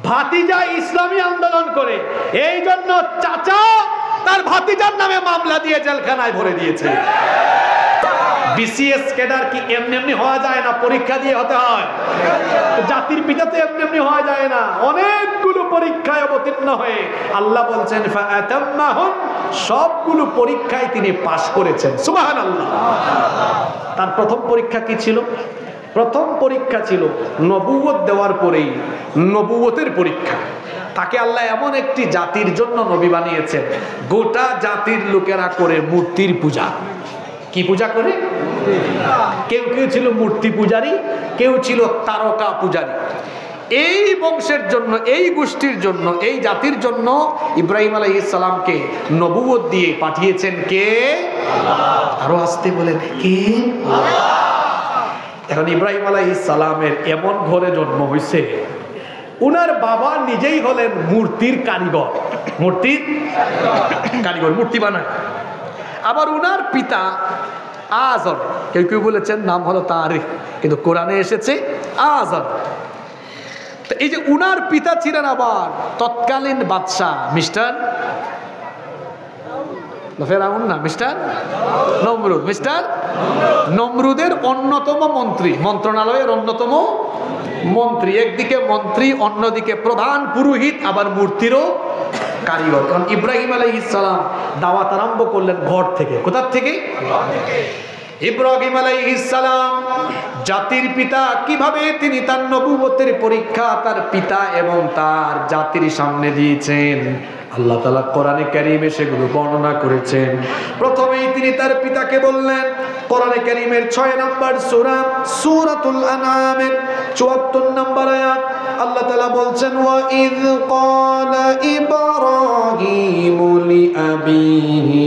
ভাতিজা ইসলামী আন্দোলন করে, এই জন্য চাচা তার ভাতিজার নামে মামলা দিয়ে জেলখানায় ভরে দিয়েছে। বিসিএস ক্যাডার কি এমনি এমনি হওয়া যায় না, পরীক্ষা দিয়ে হতে হয়। জাতির পিতা তো এমনি এমনি হওয়া যায় না, অনেকগুলো পরীক্ষায় অবতীর্ণ হয়ে আল্লাহ বলছেন ফাআতাম্মাহুম, সবগুলো পরীক্ষায় তিনি পাশ করেছেন। সুবহানাল্লাহ। তার প্রথম পরীক্ষা কি ছিল? প্রথম পরীক্ষা ছিল নবুয়ত দেওয়ার পরেই নবুয়তের পরীক্ষা। তাকে আল্লাহ এমন একটি জাতির জন্য নবী বানিয়েছেন, গোটা জাতির লোকেরা করে মূর্তির পূজা। কি পূজা করে? কেউ কেউ ছিল মূর্তি পূজারী, কেউ ছিল তারকা পূজারী। এই বংশের জন্য, এই গোষ্ঠীর জন্য, এই জাতির জন্য ইব্রাহিম আলাইহিস সালামকে নবুয়ত দিয়ে পাঠিয়েছেন কে? আরো আসতে বলেন, কে? এখন ইব্রাহিম আলাইহিস সালামের এমন ঘরে জন্ম হয়েছে, উনার বাবা নিজেই হলেন মূর্তির কারিগর, মূর্তির কারিগর, মূর্তি বানায়। আবার উনার পিতা আজর, কেউ কেউ বলেছেন নাম হলো তারিখ, কিন্তু কোরআনে এসেছে আজর। এই যে উনার পিতা ছিলেন আবার তৎকালীন বাদশাহ মিস্টার ফেরাউন না, মিস্টার নমরুদ, মিস্টার নমরুদের অন্যতম মন্ত্রী, মন্ত্রণালয়ের অন্যতম মন্ত্রী। একদিকে মন্ত্রী, অন্যদিকে প্রধান পুরোহিত, আবার মূর্তিরও কারিগর। কারণ ইব্রাহিম আলাইহিস সালাম দাওয়াত আরম্ভ করলেন ঘর থেকে। কোথা থেকে? ইব্রাহিম আলাইহিস সালাম জাতির পিতা, কিভাবে তিনি তার নবুয়তের পরীক্ষা তার পিতা এবং তার জাতির সামনে দিয়েছেন, আল্লাহ তাআলা কোরআনে কারীমে সেগুলো বর্ণনা করেছেন। প্রথমেই তিনি তার পিতাকে বললেন, কোরআনে কারীমের 6 নম্বর সূরা সূরাতুল আনআমের 74 নম্বর আয়াত, আল্লাহ তাআলা বলছেন ওয়া ইয ক্বালা ইব্রাহিমু লিআবিহি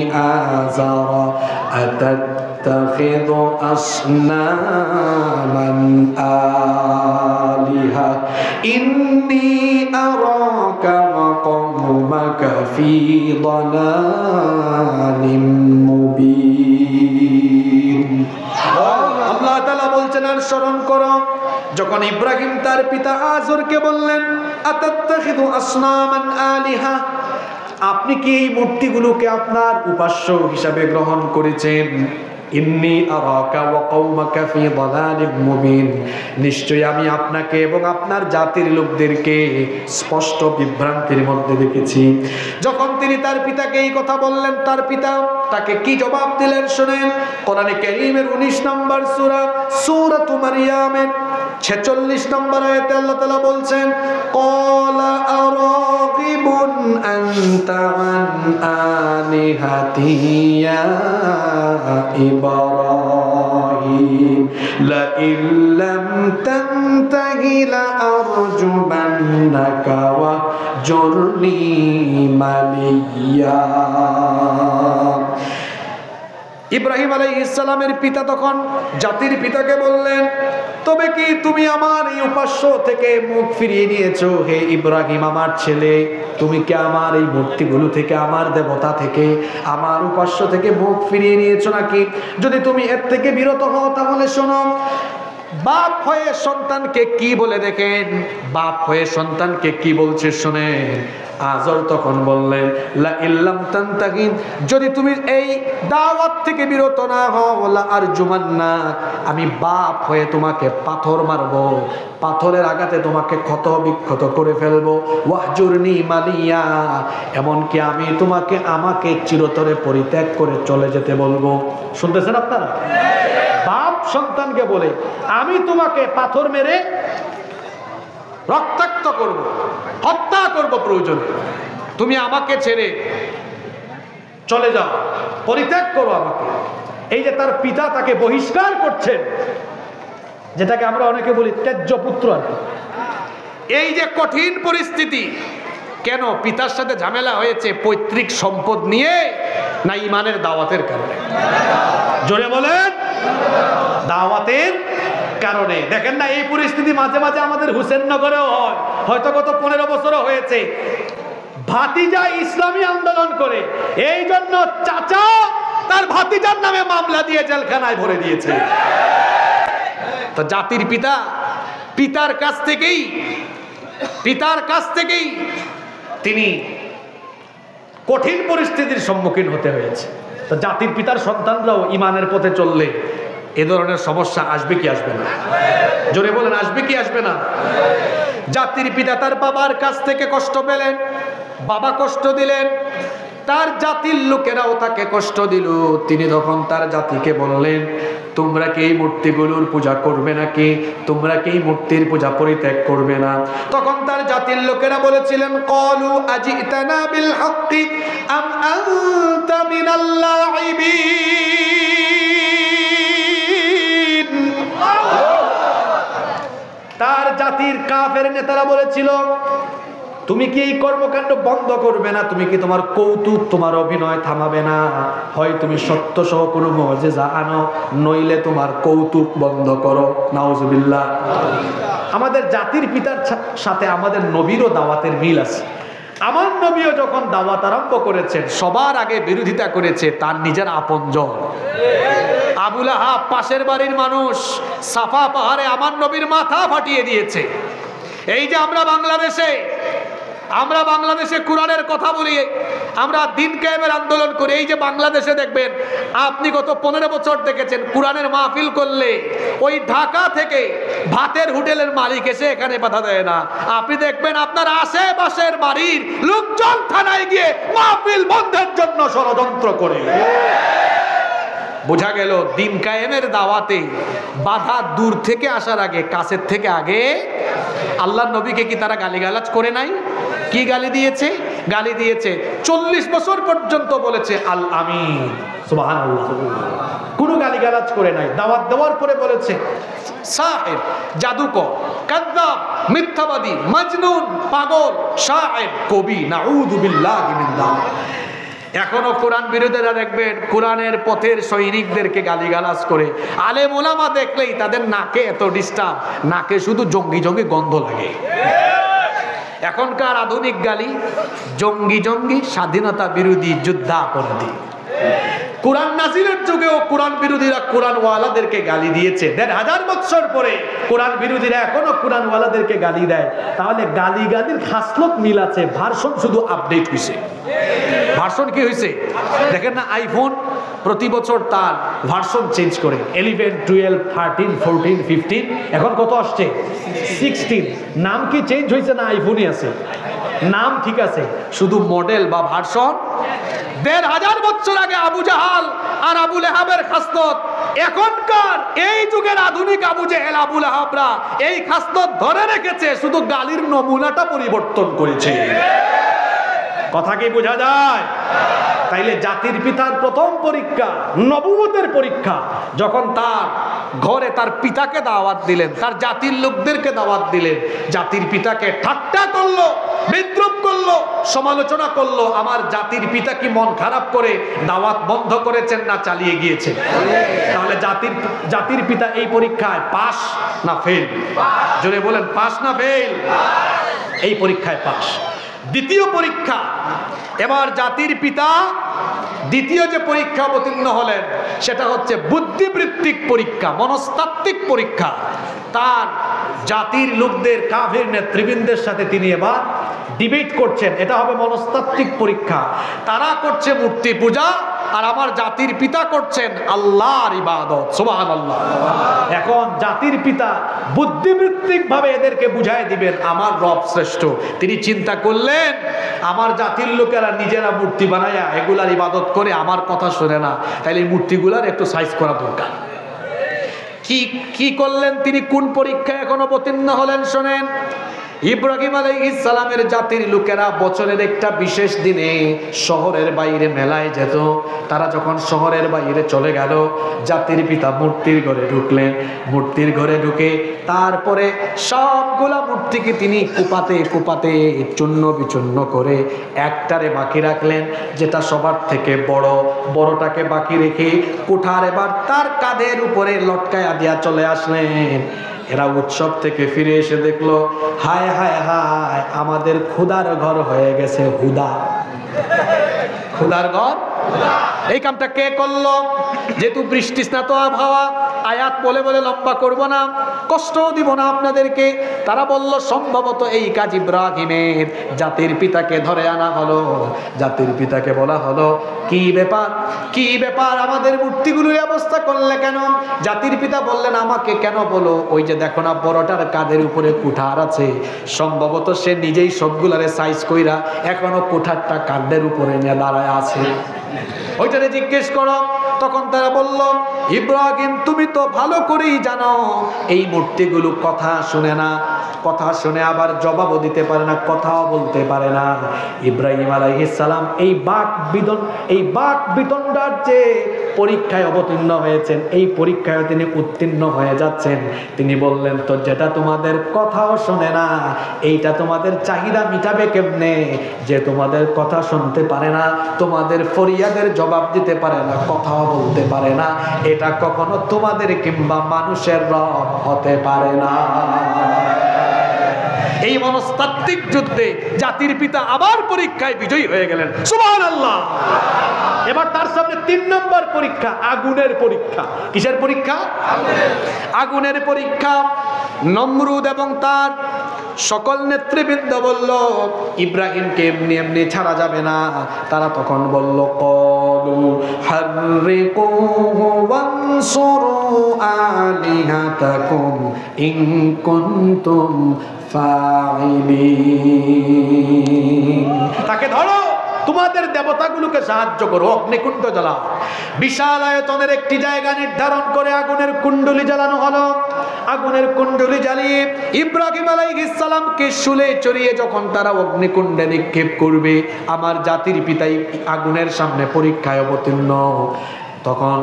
আযারা আতাত্তাখিযু আসনামান আলিহা ইন্নী আরাকা ওয়া কওমাকা ফি দালালিম মুবিন। আল্লাহ তাআলা বলছেন, আর স্মরণ করো যখন ইব্রাহিম তার পিতা আজরকে বললেন আতাত্তাখিযু আসনামান আলিহা, আপনি কি এই মূর্তিগুলোকে আপনার উপাস্য হিসাবে গ্রহণ করেছেন? ইন্নী আরাকা ওয়া কওমাকা ফি দালালিম মুবিন, নিশ্চয়ই আমি আপনাকে এবং আপনার জাতির লোকদেরকে স্পষ্ট বিভ্রান্তির মধ্যে দেখেছি। যখন তিনি তার পিতাকে এই কথা বললেন, তার পিতা তাকে কি জবাব দিলেন শুনেন। কোরআনে কারীমের 19 নম্বর সূরা সূরাতু মারইয়ামের 46 নম্বর আয়াতে আল্লাহ তাআলা বলছেন ক্বালা আরাগিবুন আনতা আন আলিহাতি ইয়া ইব্রাহিম লা ইল্লাম তানতাহি লা আরজুমান্নাকা ওয়া জুরনি মালিয়া। ইব্রাহিম আলাইহিস সালামের পিতা তখন জাতির পিতাকে বললেন, তবে কি তুমি আমার এই উপাস্য থেকে মুখ ফিরিয়ে নিয়েছো? হে ইব্রাহিম আমার ছেলে, তুমি কি আমার এই মূর্তিগুলো থেকে, আমার দেবতা থেকে, আমার উপাস্য থেকে মুখ ফিরিয়ে নিয়েছো নাকি? যদি তুমি এর থেকে বিরত হও তাহলে শোনো, বাপ হয়ে সন্তানকে কি বলে দেখেন, বাপ হয়ে সন্তানকে কি বলছে শুনেন। আজর তখন বললেন লা ইল্লাম তানতাহি, যদি তুমি এই দাওয়াত থেকে বিরত না হও লা আরজুমান্নাক, আমি বাপ হয়ে তোমাকে পাথর মারবো, পাথরের আঘাতে তোমাকে ক্ষত বিক্ষত করে ফেলবো। ওয়াহজুরনি মালিয়া, এমনকি আমি তোমাকে আমাকে চিরতরে পরিত্যাগ করে চলে যেতে বলবো। শুনতেছেন আপনারা? বাপ সন্তানকে বলে আমি তোমাকে পাথর মেরে রক্তাক্ত করব, হত্যা করব প্রয়োজনে, তুমি আমাকে ছেড়ে চলে যাও, পরিত্যাগ করো আমাকে। এই যে তার পিতা তাকে বহিষ্কার করছেন, যেটাকে আমরা অনেকে বলি ত্যায্য পুত্র আর কি। এই যে কঠিন পরিস্থিতি, কেন পিতার সাথে ঝামেলা হয়েছে? পৈতৃক সম্পদ নিয়ে না ঈমানের দাওয়াতের কারণে? জোরে বলেন, দাওয়াতের কারণে। দেখেন না, এই পরিস্থিতি মাঝে মাঝে আমাদের হুসেননগরেও হয়, হয়তো গত 15 বছরও হয়েছে। ভাতিজা ইসলামী আন্দোলন করে, এই জন্য চাচা তার ভাতিজার নামে মামলা দিয়ে জেলখানায় ভরে দিয়েছে। তো জাতির পিতা, পিতার কাছ থেকেই পিতার কাছ থেকেই তিনি কঠিন পরিস্থিতির সম্মুখীন হতে হয়েছে। তো জাতির পিতার সন্তানরাও ইমানের পথে চললে এ ধরনের সমস্যা আসবে কি আসবে না? জোরে বলেন, আসবে কি আসবে না? জাতির পিতা তার বাবার কাছ থেকে কষ্ট পেলেন, বাবা কষ্ট দিলেন, তার জাতির লোকেরাও তাকে কষ্ট দিল। তিনি তখন তার জাতিকে বললেন, তোমরা কি এই মূর্তিগুলোর পূজা করবে নাকি? তোমরা কি এই মূর্তির পূজা পরিত্যাগ করবে না? তখন তার জাতির লোকেরা বলেছিলেন, ক্বালু আজিতানা বিল হাক্কি আম আনতা মিনাল লাইবিন। তার জাতির কাফের নেতারা বলেছিল, তুমি কি এই কর্মকাণ্ড বন্ধ করবে না? তুমি কি তোমার কৌতুক, তোমার অভিনয় থামাবে না? হয় তুমি সত্য সহ কোনো মুজিজা আনো, নইলে তোমার কৌতুক বন্ধ করো। নাউজুবিল্লাহ। আমাদের জাতির পিতার সাথে আমাদের নবীরও দাওয়াতের মিল আছে। আমার নবীও যখন দাওয়াত আরম্ভ করেছেন, সবার আগে বিরোধিতা করেছে তার নিজের আপনজন। আবু লাহাব পাশের বাড়ির মানুষ, সাফা পাহাড়ে আমার নবীর মাথা ফাটিয়ে দিয়েছে। এই যে আমরা বাংলাদেশে কোরআনের কথা বলি, আমরা দিন কায়েমের আন্দোলন করি। এই যে বাংলাদেশে দেখবেন, আপনি গত 15 বছর দেখেছেন কোরআনের মাহফিল করলে ওই ঢাকা থেকে ভাতের হোটেলের মালিক এসে এখানে বাধা দেয় না। আপনি দেখবেন আপনার আশেপাশের বাড়ির লোকজন থানায় গিয়ে মাহফিল বন্ধের জন্য ষড়যন্ত্র করে। বোঝা গেল দিন কায়েমের দাওয়াতে বাধা দূর থেকে আসার আগে কাছের থেকে আগে। আল্লাহর নবীকে কি তারা গালিগালাজ করে নাই? কি গালি দিয়েছে? গালি দিয়েছে। 40 বছর পর্যন্ত বলেছে আল আমিন, সুবহানাল্লাহ। কোনো গালিগালাজ করে নাই। দাওয়াত দেওয়ার পরে বলেছে সাহির, জাদুকর, কাযযাব, মিথ্যাবাদী, মাজনুন, পাগল, শায়ের, কবি। নাউযু বিল্লাহি মিন যালিক। এখনো কোরআন বিরোধীরা দেখবেন কোরআনের পথের সৈনিকদেরকে গালিগালাজ করে। আলেম ওলামা দেখলেই তাদের নাকে এত ডিস্টার্ব, নাকে শুধু জঙ্গি জঙ্গি গন্ধ লাগে। এখনকার আধুনিক গালি জঙ্গি জঙ্গি, স্বাধীনতা বিরোধী, যুদ্ধাপরাধী। কোরআন নাজিলের যুগেও কোরআন বিরোধীরা কোরআন ওয়ালাদেরকে গালি দিয়েছে। 1500 বছর পরে কোরআন বিরোধীরা এখনো কোরআন ওয়ালাদেরকে গালি দেয়। তাহলে গালি গালির খাসলত মিল আছে, ভার্সন শুধু আপডেট হয়েছে। ভার্সন কি হয়েছে? দেখেন না, আইফোন প্রতি বছর তার ভার্সন চেঞ্জ করে। 11, 12, 13, 14, 15, এখন কত আসছে? 16। নাম কি চেঞ্জ হয়েছে না আইফোনই আছে? নাম ঠিক আছে, শুধু মডেল বা ভার্সন। 1500 বছর আগে আবু জাহাল আর আবু লাহাবের খাসলত, এখনকার এই যুগের আধুনিক আবু জেহেল, আবু লাহাবরা এই খাসলত ধরে রেখেছে, শুধু গালির নমুনাটা পরিবর্তন করেছে। কথা কি বোঝা যায়? তাইলে জাতির পিতার প্রথম পরীক্ষা নবুয়তের পরীক্ষা। যখন তার ঘরে তার পিতাকে দাওয়াত দিলেন, তার জাতির লোকদেরকে দাওয়াত দিলেন, জাতির পিতাকে ঠাট্টা করলো, বিদ্রুপ করলো, সমালোচনা করলো। আমার জাতির পিতা কি মন খারাপ করে দাওয়াত বন্ধ করেছেন না চালিয়ে গিয়েছেন? তাহলে জাতির পিতা এই পরীক্ষায় পাস না ফেল? জোরে বলেন, পাস না ফেল? এই পরীক্ষায় পাস। দ্বিতীয় পরীক্ষা, এবার জাতির পিতা দ্বিতীয় যে পরীক্ষা অবতীর্ণ হলেন সেটা হচ্ছে বুদ্ধিবৃত্তিক পরীক্ষা, মনস্তাত্ত্বিক পরীক্ষা। তার জাতির লোকদের, কাফির নেতৃবৃন্দের সাথে তিনি এবার ডিবেট করছেন। এটা হবে মনস্তাত্ত্বিক পরীক্ষা। তারা করছে মূর্তি পূজা, আর আমার জাতির পিতা করছেন আল্লাহর ইবাদত। সুবহানাল্লাহ। এখন জাতির পিতা বুদ্ধিবৃত্তিক ভাবে এদেরকে বুঝাই দিবেন আমার রব শ্রেষ্ঠ। তিনি চিন্তা করলেন আমার জাতির লোকেরা নিজেরা মূর্তি বানায়া এগুলার ইবাদত করে, আমার কথা শোনে না, তাইলে এই মূর্তিগুলার একটু সাইজ করা দরকার। কি করলেন তিনি? কোন পরীক্ষায় এখন অবতীর্ণ হলেন শোনেন। ইব্রাহিম আলাইহিস সালামের জাতির লোকেরা বছরের একটা বিশেষ দিনে শহরের বাইরে মেলায় যেত। তারা যখন শহরের বাইরে চলে গেল, জাতির পিতা মূর্তির ঘরে ঢুকলেন। মূর্তির ঘরে ঢুকে তারপরে সবগুলা মূর্তিকে তিনি কুপাতে কুপাতে চূর্ণ বিচূর্ণ করে একটারে বাকি রাখলেন, যেটা সবার থেকে বড়টাকে বাকি রেখে কুঠার এবার তার কাঁধের উপরে লটকায়া দিয়া চলে আসলেন। এরা উৎসব থেকে ফিরে এসে দেখলো, হায় হায় হায়, আমাদের খোদার ঘর হয়ে গেছে হুদা। খোদার ঘর এই কামটা কে করলো? যেহেতু বৃষ্টি স্নাত আবহাওয়া, আয়াত বলে বলে লম্বা করব না, কষ্টও দিব না আপনাদেরকে। তারা বলল সম্ভবত এই কাজ ইব্রাহিমের। জাতির পিতাকে ধরে আনা হলো, জাতির পিতাকে বলা হলো কি ব্যাপার, কি ব্যাপার, আমাদের মূর্তিগুলোর অবস্থা করলে কেন? জাতির পিতা বললেন আমাকে কেন বলো? ওই যে দেখো না বড়টার কাঁধের উপরে কুঠার আছে, সম্ভবত সে নিজেই সবগুলারে সাইজ কইরা এখনো কুঠারটা কাঁধের উপরে নিয়ে দাঁড়ায় আছে, ওইটারে জিজ্ঞেস করো। তখন তারা বলল ইব্রাহিম তুমি তো ভালো করেই জানো এই মূর্তিগুলো কথা শুনে না, কথা শুনে আবার জবাবও দিতে পারে না, কথাও বলতে পারে না। ইব্রাহিম আলাইহিস সালাম এই বাক বিতণ্ডার যে পরীক্ষায় অবতীর্ণ হয়েছেন, এই পরীক্ষায় তিনি উত্তীর্ণ হয়ে যাচ্ছেন। তিনি বললেন তো যেটা তোমাদের কথাও শোনে না, এইটা তোমাদের চাহিদা মিটাবে কেমনে? যে তোমাদের কথা শুনতে পারে না, তোমাদের ফরিয়াদের জবাব দিতে পারে না, কথাও বলতে পারে না, এটা কখনো তোমাদের কিংবা মানুষের রব হতে পারে না। এই মনস্তাত্ত্বিক যুদ্ধে জাতির পিতা আবার পরীক্ষায় বিজয়ী হয়ে গেলেন। সুবহানাল্লাহ। এবার তার সামনে 3 নম্বর পরীক্ষা, আগুনের পরীক্ষা। কিসের পরীক্ষা? আগুনের পরীক্ষা। নমরুদ এবং তার সকল নেতৃবৃন্দ বলল ইব্রাহিমকে এমনি এমনি ছাড়া যাবে না। তারা তখন বলল ক্বালু হাররিকুহু ওয়ানসুরু আলিহাতাকুম ইন কুনতুম ফাইলিন। তাকে ধরো, তোমাদের দেবতাগুলোকে সাহায্য করো, অগ্নিকুণ্ড জ্বালাও। বিশাল আয়তনের একটি জায়গা নির্ধারণ করে আগুনের কুণ্ডলী জ্বালানো হলো। আগুনের কুণ্ডলী জ্বালিয়ে ইব্রাহিম আলাইহিস সালামকে শুলে চড়িয়ে যখন তারা অগ্নিকুণ্ডে নিক্ষেপ করবে, আমার জাতির পিতাই আগুনের সামনে পরীক্ষায় অবতীর্ণ। তখন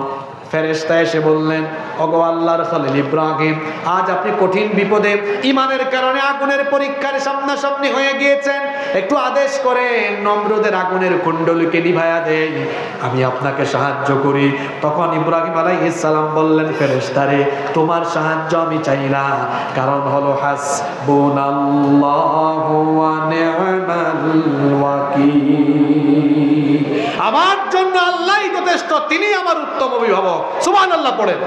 ফেরেশতা এসে বললেন ওগো আল্লাহর খলিল ইব্রাহিম, আজ আপনি কঠিন বিপদে ইমানের কারণে আগুনের পরীক্ষার সামনাসামনি হয়ে গিয়েছেন, একটু আদেশ করেন নমরুদের আগুনের কুণ্ডলীকে নিভায়া দেই, আমি আপনাকে সাহায্য করি। তখন ইব্রাহিম আলাইহিস সালাম বললেন ফেরেশতারে তোমার সাহায্য আমি চাই না, কারণ হলো হাসবুনাল্লাহু ওয়া নি'মাল ওয়াকিল, আমার জন্য আল্লাহই যথেষ্ট, তিনি আমার উত্তম অভিভাবক। সুবহানাল্লাহ পড়েন।